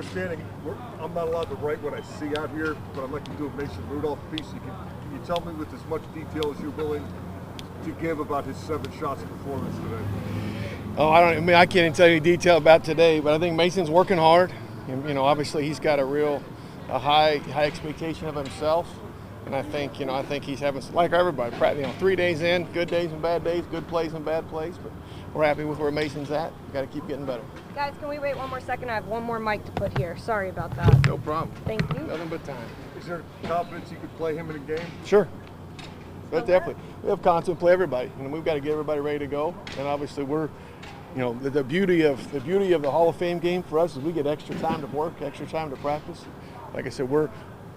understanding, I'm not allowed to write what I see out here, but I'd like to do a Mason Rudolph piece. Can you tell me with as much detail as you're willing to give about his 7 shots performance today? Oh, I can't even tell you detail about today, but I think Mason's working hard. And, obviously he's got a high expectation of himself. And I think he's having, like everybody, 3 days in, good days and bad days, good plays and bad plays. But we're happy with where Mason's at. We've got to keep getting better. Guys, can we wait one more second? I have one more mic to put here. Sorry about that. No problem. Thank you. Nothing but time. Is there confidence you could play him in a game? Sure. But definitely. We have confidence to play everybody. And we've got to get everybody ready to go. And obviously the beauty of the Hall of Fame game for us is we get extra time to work, extra time to practice. Like I said, we're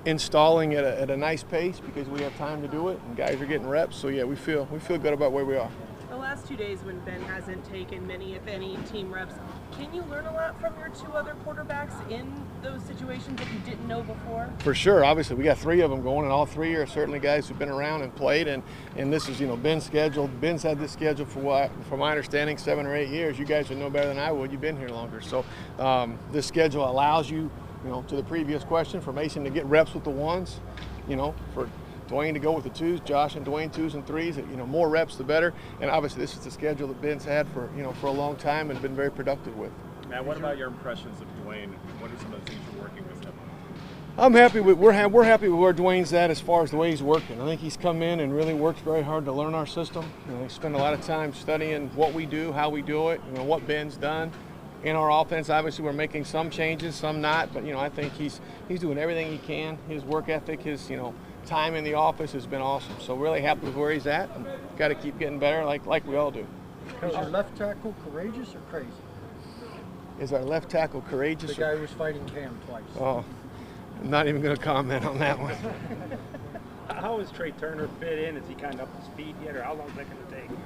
installing at a nice pace because we have time to do it, and guys are getting reps. So yeah, we feel good about where we are. The last 2 days when Ben hasn't taken many, if any, team reps, can you learn a lot from your 2 other quarterbacks in those situations that you didn't know before? For sure. Obviously, we got 3 of them going, and all 3 are certainly guys who've been around and played. And this is, Ben's schedule. Ben's had this schedule for my understanding, 7 or 8 years. You guys would know better than I would. You've been here longer. So this schedule allows you, to the previous question, for Mason to get reps with the 1s, for Dwayne to go with the 2s, Josh and Dwayne 2s and 3s. More reps the better. And obviously, this is the schedule that Ben's had for a long time and been very productive with. Matt, what about your impressions of Dwayne? What are some of the things you're working with him? I'm happy we're happy with where Dwayne's at as far as the way he's working. I think he's come in and really worked very hard to learn our system. He spent a lot of time studying what we do, how we do it, what Ben's done. In our offense, obviously, we're making some changes, some not, but I think he's doing everything he can. His work ethic, his time in the office has been awesome. So really happy with where he's at, and got to keep getting better, like we all do. Is your left tackle courageous or crazy? Is our left tackle courageous? The guy who was fighting Cam twice. Oh, I'm not even going to comment on that one. How has Trey Turner fit in? Is he kind of up to speed yet, or how long is that going to take?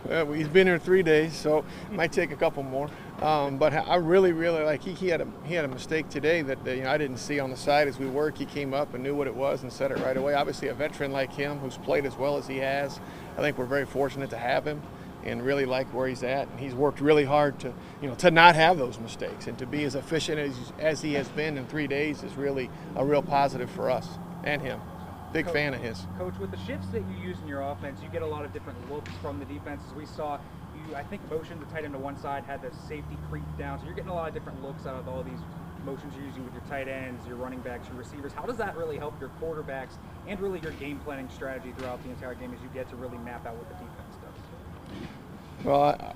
Well, he's been here 3 days, so it might take a couple more. But I really like he had a mistake today that I didn't see on the side as we worked. He came up and knew what it was and said it right away. Obviously, a veteran like him who's played as well as he has, I think we're very fortunate to have him and really like where he's at. And he's worked really hard to not have those mistakes and to be as efficient as he has been in 3 days is really a real positive for us and him. Big fan of his. Coach, with the shifts that you use in your offense, you get a lot of different looks from the defenses. We saw you, I think, motion the tight end to one side, had the safety creep down. So you're getting a lot of different looks out of all these motions you're using with your tight ends, your running backs, your receivers. How does that really help your quarterbacks and really your game planning strategy throughout the entire game as you get to really map out what the defense does? Well,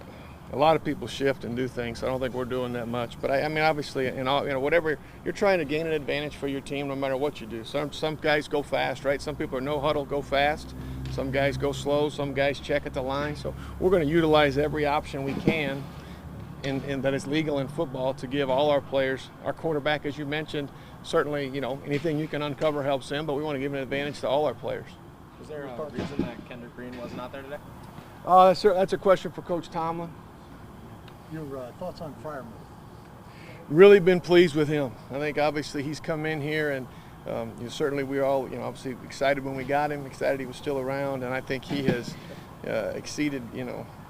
a lot of people shift and do things, so I don't think we're doing that much. But I mean, obviously, whatever you're trying to gain an advantage for your team, no matter what you do. Some guys go fast, right? Some people are no huddle, go fast. Some guys go slow. Some guys check at the line. So we're going to utilize every option we can, and that is legal in football to give all our players, our quarterback, as you mentioned. Certainly, anything you can uncover helps him, but we want to give an advantage to all our players. Was there a reason that Kendrick Green wasn't out there today? That's a question for Coach Tomlin. Your thoughts on Freiermuth? Really been pleased with him. I think obviously he's come in here and certainly we all obviously excited when we got him, excited he was still around, and I think he has exceeded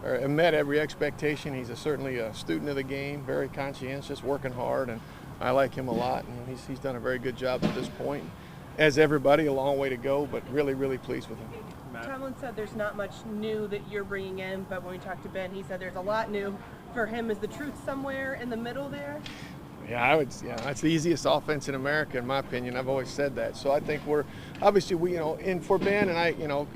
or met every expectation. He's certainly a student of the game, very conscientious, working hard, and I like him a lot, and he's done a very good job at this point. As everybody, a long way to go, but really pleased with him. Tomlin said there's not much new that you're bringing in, but when we talked to Ben, he said there's a lot new for him. Is the truth somewhere in the middle there? Yeah, that's the easiest offense in America, in my opinion. I've always said that. So I think we're obviously and for Ben and I,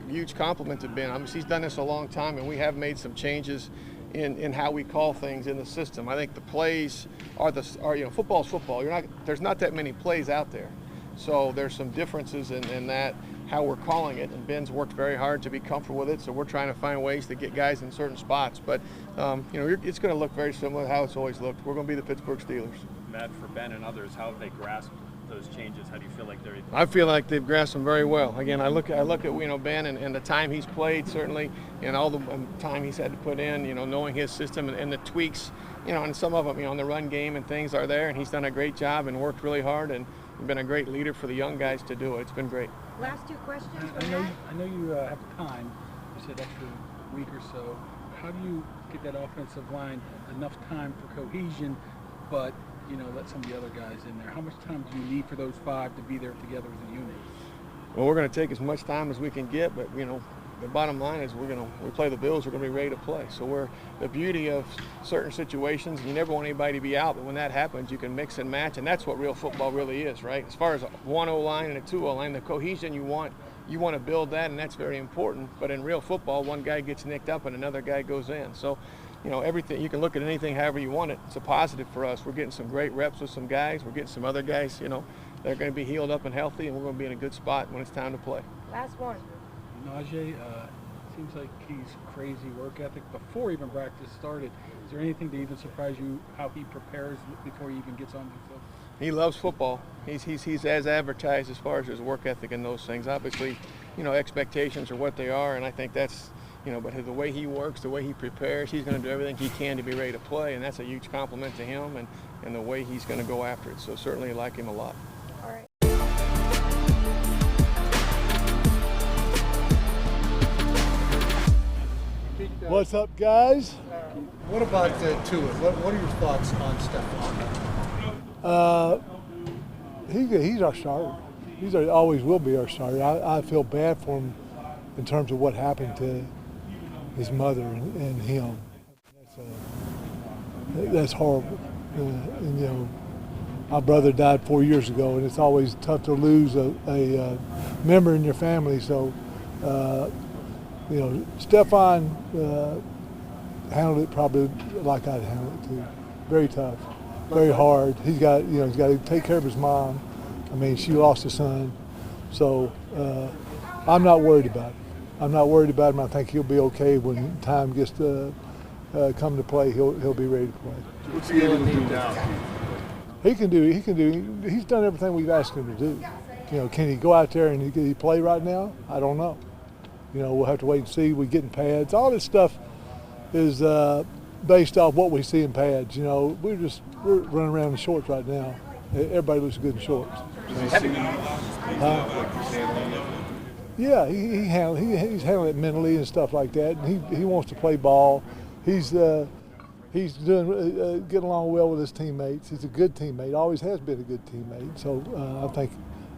huge compliment to Ben. Obviously, he's done this a long time, and we have made some changes in how we call things in the system. I think the plays are football's football. There's not that many plays out there, so there's some differences in that. How we're calling it, and Ben's worked very hard to be comfortable with it, so we're trying to find ways to get guys in certain spots. But it's going to look very similar to how it's always looked. We're going to be the Pittsburgh Steelers. Matt, for Ben and others, how have they grasped those changes? How do you feel like they're? I feel like they've grasped them very well. Again, I look at Ben and the time he's played, certainly, and all the time he's had to put in, knowing his system and the tweaks, and some of them, the run game and things are there, and he's done a great job and worked really hard and been a great leader for the young guys to do it. It's been great. Last 2 questions. I know you have time. You said extra week or so. How do you get that offensive line enough time for cohesion, but let some of the other guys in there? How much time do you need for those 5 to be there together as a unit? Well, we're going to take as much time as we can get, but the bottom line is we play the Bills, we're going to be ready to play. So the beauty of certain situations, you never want anybody to be out, but when that happens, you can mix and match, and that's what real football really is, right? As far as a 1 O-line and a 2 O-line, the cohesion you want to build that, and that's very important. But in real football, one guy gets nicked up and another guy goes in. So, everything, you can look at anything however you want it. It's a positive for us. We're getting some great reps with some guys. We're getting some other guys, they're going to be healed up and healthy, and we're going to be in a good spot when it's time to play. Last one. Najee, seems like he's crazy work ethic before even practice started. Is there anything that even surprise you how he prepares before he even gets on the field? He loves football. He's as advertised as far as his work ethic and those things. Obviously, expectations are what they are, and I think that's, but the way he works, the way he prepares, he's going to do everything he can to be ready to play, and that's a huge compliment to him and the way he's going to go after it. So certainly I like him a lot. All right. What's up, guys? What about Tua? What are your thoughts on Stephon? He's our starter. Always will be our starter. I feel bad for him in terms of what happened to his mother and him. That's horrible. My brother died 4 years ago, and it's always tough to lose a member in your family. So. Stephon handled it probably like I'd handle it too. Very tough, very hard. He's got to take care of his mom. I mean, she lost a son, so I'm not worried about him. I think he'll be okay when time gets to come to play. He'll be ready to play. What's he able to do now? He can do. He's done everything we've asked him to do. Can he go out there and can he play right now? I don't know. We'll have to wait and see. We're getting pads. All this stuff is based off what we see in pads. We're running around in shorts right now. Everybody looks good in shorts. Yeah, he's handling it mentally and stuff like that. And he wants to play ball. He's doing getting along well with his teammates. He's a good teammate. Always has been a good teammate. So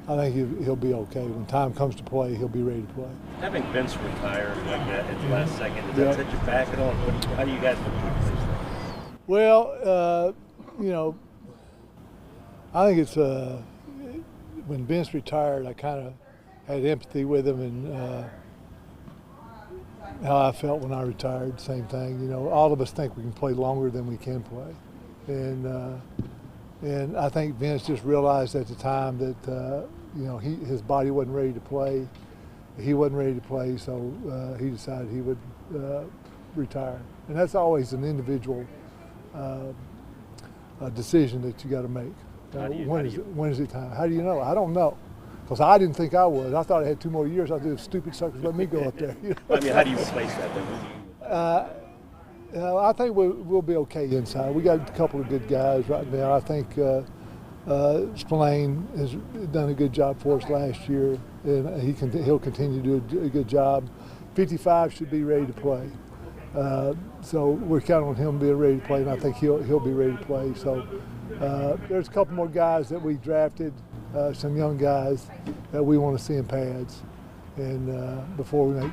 I think he'll be okay. When time comes to play, he'll be ready to play. Having Vince retire like that at the last second, does that set you back at all? How do you guys look at this? Well, I think it's when Vince retired, I kind of had empathy with him and how I felt when I retired. Same thing. All of us think we can play longer than we can play, and I think Vince just realized at the time that his body wasn't ready to play. He wasn't ready to play, so he decided he would retire. And that's always an individual decision that you got to make. When is it time? How do you know? I don't know, because I didn't think I was. I thought I had 2 more years. I did stupid suckers let me go up there. I mean, how do you replace that then? I think we'll be okay inside. We got a couple of good guys right now. I think Spillane has done a good job for us last year, and he'll continue to do a good job. 55 should be ready to play. So we're counting on him being ready to play, and I think he'll be ready to play. So there's a couple more guys that we drafted, some young guys that we want to see in pads. And before we make,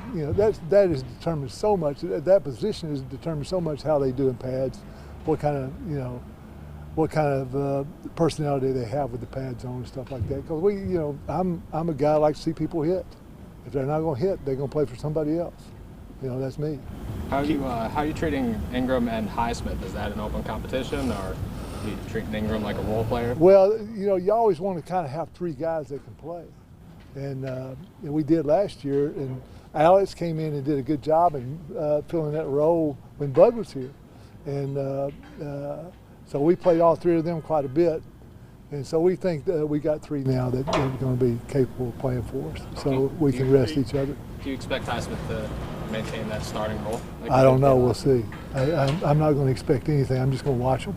that is determined so much. That position is determined so much how they do in pads, what kind of personality they have with the pads on and stuff like that. Because I'm a guy I like to see people hit. If they're not going to hit, they're going to play for somebody else. That's me. How are you treating Ingram and Highsmith? Is that an open competition, or are you treating Ingram like a role player? Well, you always want to kind of have 3 guys that can play. And we did last year, and Alex came in and did a good job in filling that role when Bud was here. And so we played all 3 of them quite a bit. And so we think that we got 3 now that are going to be capable of playing for us, so we can rest each other. Do you expect Highsmith to maintain that starting role? I don't know. We'll see. I'm not going to expect anything. I'm just going to watch them.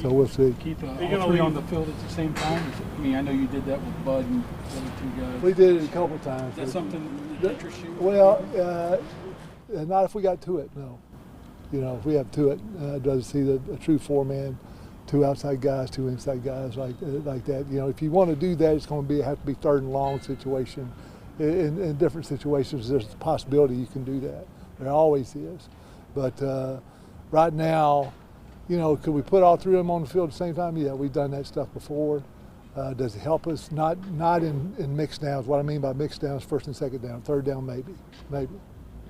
So we'll see. Keep all 3 on the field at the same time? I know you did that with Bud and the other 2 guys. We did it a couple times. Is that something that interests you? Well, not if we got to it, no. If we have to it, I'd rather see a true 4-man 2 outside guys, 2 inside guys, like that. You know, if you want to do that, it's going to have to be 3rd and long situation. In different situations, there's a possibility you can do that. There always is. But right now, you know, could we put all 3 of them on the field at the same time? Yeah, we've done that stuff before. Does it help us? Not in mixed downs. What I mean by mixed downs, 1st and 2nd down, 3rd down maybe.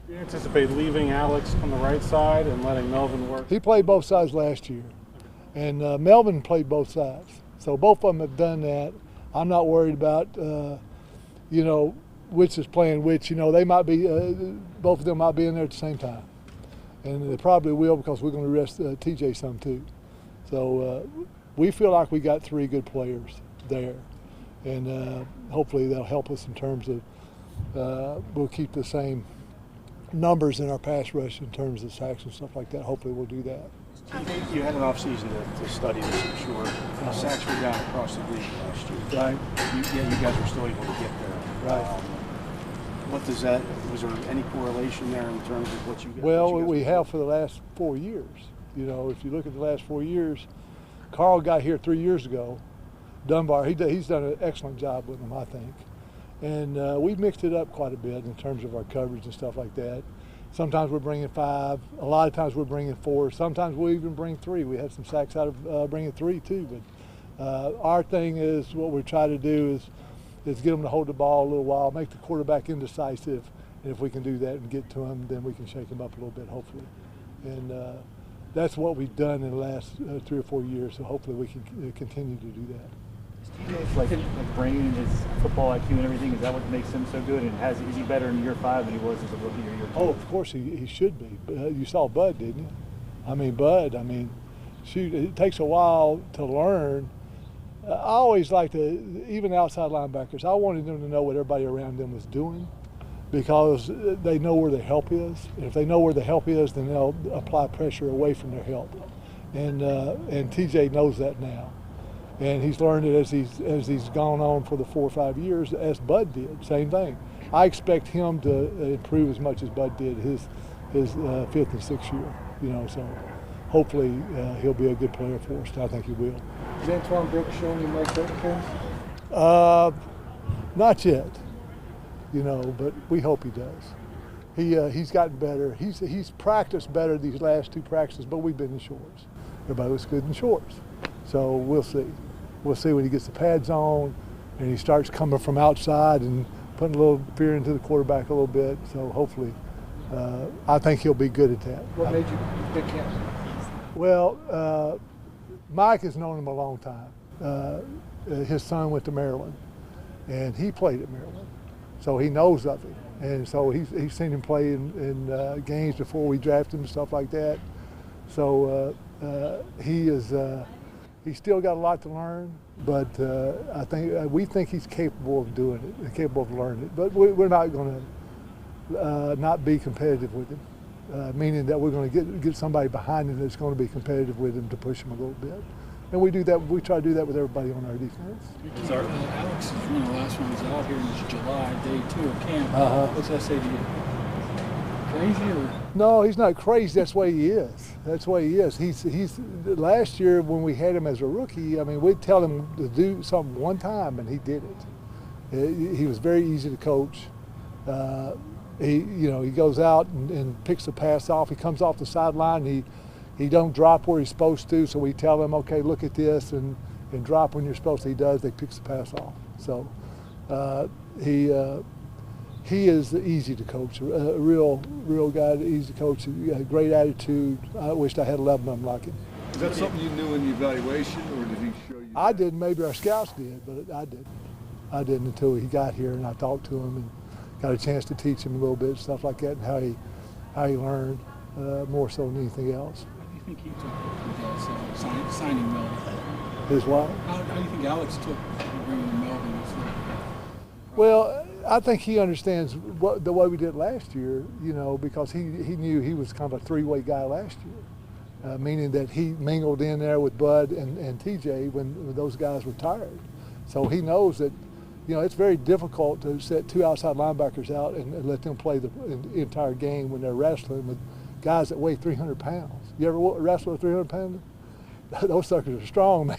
Do you anticipate leaving Alex on the right side and letting Melvin work? He played both sides last year, and Melvin played both sides. So both of them have done that. I'm not worried about, you know, which is playing which. You know, they might be, both of them might be in there at the same time. And they probably will, because we're going to rest TJ some too. So we feel like we got 3 good players there. And hopefully that'll help us in terms of, we'll keep the same numbers in our pass rush in terms of sacks and stuff like that. Hopefully we'll do that. You had an off season to study this, I'm sure. Sacks were down across the league last year. Right. You guys were still able to get there. Right. What does that, was there any correlation there in terms of what you guys? Well, we have for the last 4 years. You know, if you look at the last 4 years, Carl got here 3 years ago. Dunbar, he's done an excellent job with him, I think. And we've mixed it up quite a bit in terms of our coverage and stuff like that. Sometimes we're bringing 5. A lot of times we're bringing 4. Sometimes we even bring 3. We had some sacks out of bringing 3 too. But our thing is, what we try to do is get them to hold the ball a little while, make the quarterback indecisive. And if we can do that and get to them, then we can shake them up a little bit, hopefully. And that's what we've done in the last 3 or 4 years. So hopefully we can continue to do that. Like brain and his football IQ and everything, is that what makes him so good? And is he better in year 5 than he was as a rookie or year 2? Oh, of course he should be. You saw Bud, didn't you? Bud, shoot, it takes a while to learn. I always like to, even outside linebackers, I wanted them to know what everybody around them was doing, because they know where the help is. And if they know where the help is, then they'll apply pressure away from their help. And TJ knows that now. And he's learned it as he's gone on for the 4 or 5 years, as Bud did. Same thing. I expect him to improve as much as Bud did his 5th and 6th year. You know, so hopefully he'll be a good player for us. I think he will. Is Antoine Brooks showing you Mike Burton? Not yet. You know, but we hope he does. He's gotten better. He's practiced better these last 2 practices, but we've been in shorts. Everybody looks good in shorts. So we'll see. We'll see when he gets the pads on and he starts coming from outside and putting a little fear into the quarterback a little bit. So hopefully, I think he'll be good at that. What made you pick him? Well, Mike has known him a long time. His son went to Maryland, and he played at Maryland, so he knows of him. And so he's seen him play in games before we drafted him and stuff like that. So he's still got a lot to learn, but we think he's capable of doing it, capable of learning it. But we're not going to not be competitive with him, meaning that we're going to get somebody behind him that's going to be competitive with him to push him a little bit. And we do that. We try to do that with everybody on our defense. Alex is one of the last ones out here in this July, day 2 of camp. What's that say to you? Crazy or? No, he's not crazy. That's the way he is. That's the way he is. He's last year when we had him as a rookie, we'd tell him to do something one time and he did it. He was very easy to coach. He goes out and picks the pass off. He comes off the sideline. He don't drop where he's supposed to, so we tell him, okay, look at this and drop when you're supposed to. He does. They picks the pass off. So he is easy to coach, a real guy, easy to coach, a great attitude. I wished I had 11 of them like him. Is that something you knew in the evaluation, or did he show you? I didn't. Maybe our scouts did, but I didn't. I didn't until he got here and I talked to him and got a chance to teach him a little bit, stuff like that, and how he learned more so than anything else. How do you think he took with signing Melvin? His what? How do you think Alex took bringing Melvin? Well, I think he understands the way we did last year, because he knew he was kind of a 3-way guy last year, meaning that he mingled in there with Bud and TJ when those guys were tired. So he knows that, it's very difficult to set 2 outside linebackers out and let them play the entire game when they're wrestling with guys that weigh 300 pounds. You ever wrestle a 300 pounder? those suckers are strong, man.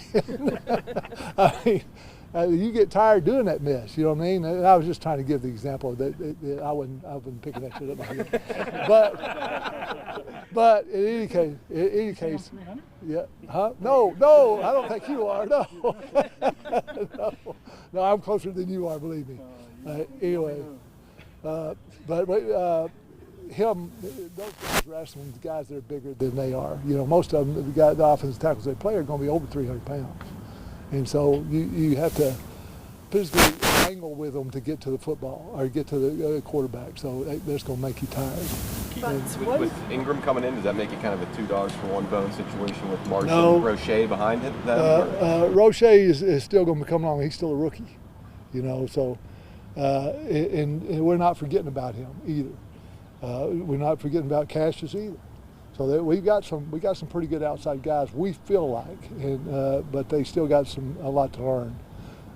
I mean, you get tired doing that mess, you know what I mean? And I was just trying to give the example that I wasn't picking that shit up my head. But in any case, yeah, huh? No, I don't think you are. No, no, I'm closer than you are, believe me. Anyway, him, those guys wrestling with guys that are bigger than they are. You know, most of them, the offensive tackles they play are going to be over 300 pounds. And so you have to physically angle with them to get to the football or get to the quarterback. So that's going to make you tired. With Ingram coming in, does that make it kind of a two dogs for one bone situation with Marshall and Roche behind him? Roche is still going to come along. He's still a rookie, you know. So, and we're not forgetting about him either. We're not forgetting about Cassius either. So we got some pretty good outside guys. We feel like, but they still got a lot to learn.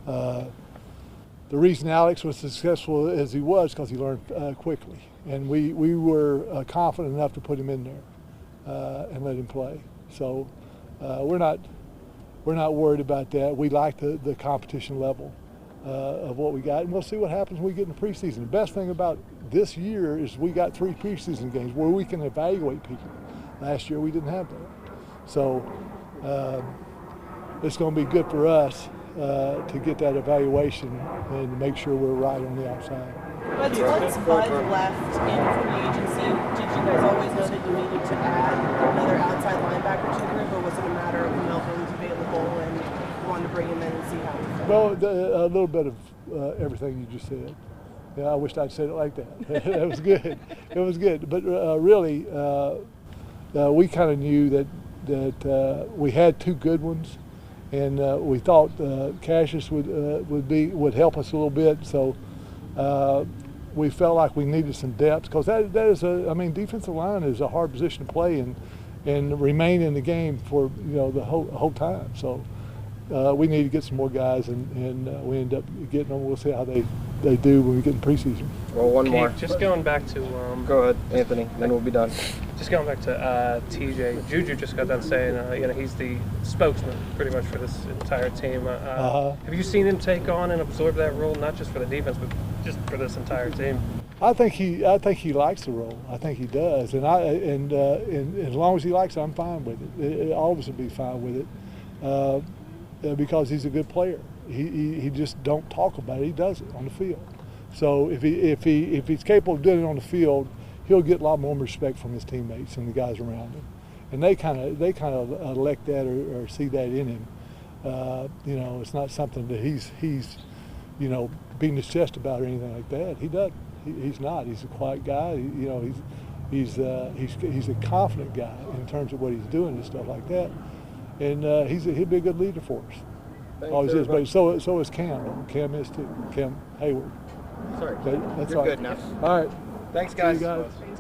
The reason Alex was successful as he was because he learned quickly, and we were confident enough to put him in there and let him play. So we're not worried about that. We like the competition level of what we got, and we'll see what happens when we get in the preseason. The best thing about this year is we got 3 preseason games where we can evaluate people. Last year we didn't have that. So it's going to be good for us to get that evaluation and to make sure we're right on the outside. But once Bud left in free agency, did you guys always know that you needed to add another outside linebacker to the group, or was it a matter of Melvin's available and you wanted to bring him in and see how he felt? Well, a little bit of everything you just said. Yeah, I wished I'd said it like that. It was good. It was good. But really, we kind of knew that we had 2 good ones, and we thought Cassius would help us a little bit. So we felt like we needed some depth because that is defensive line is a hard position to play and remain in the game for the whole time. So we need to get some more guys, and we end up getting them. We'll see how they do when we get in preseason. Well, one more. Just going back to go ahead, Anthony. Then we'll be done. Just going back to TJ. Juju just got done saying he's the spokesman pretty much for this entire team. Have you seen him take on and absorb that role, not just for the defense, but just for this entire team? I think he likes the role. I think he does, and as long as he likes it, I'm fine with it. All of us will be fine with it. Because he's a good player. He just don't talk about it. He does it on the field. So if he's capable of doing it on the field, he'll get a lot more respect from his teammates and the guys around him. And they kind of elect that or see that in him. It's not something that he's beating his chest about or anything like that. He doesn't. He's not. He's a quiet guy. He's a confident guy in terms of what he's doing and stuff like that. And he'll be a good leader for us. Always is, but so is Cam. Cam is too. Cam Hayward. Sorry, but that's you're all good right. now. All right. Thanks, guys. See you guys.